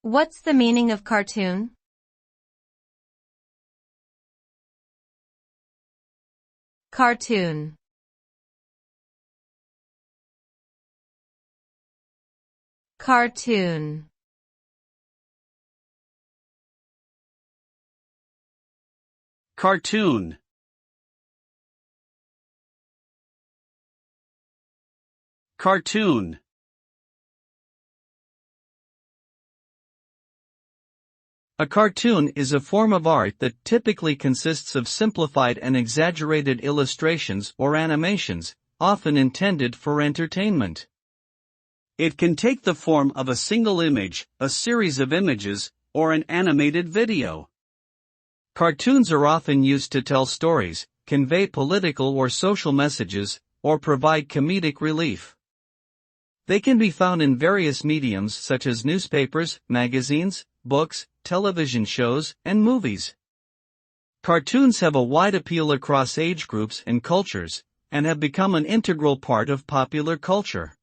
What's the meaning of cartoon? Cartoon. Cartoon. Cartoon. Cartoon. A cartoon is a form of art that typically consists of simplified and exaggerated illustrations or animations, often intended for entertainment. It can take the form of a single image, a series of images, or an animated video. Cartoons are often used to tell stories, convey political or social messages, or provide comedic relief. They can be found in various mediums such as newspapers, magazines, books, television shows, and movies. Cartoons have a wide appeal across age groups and cultures, and have become an integral part of popular culture.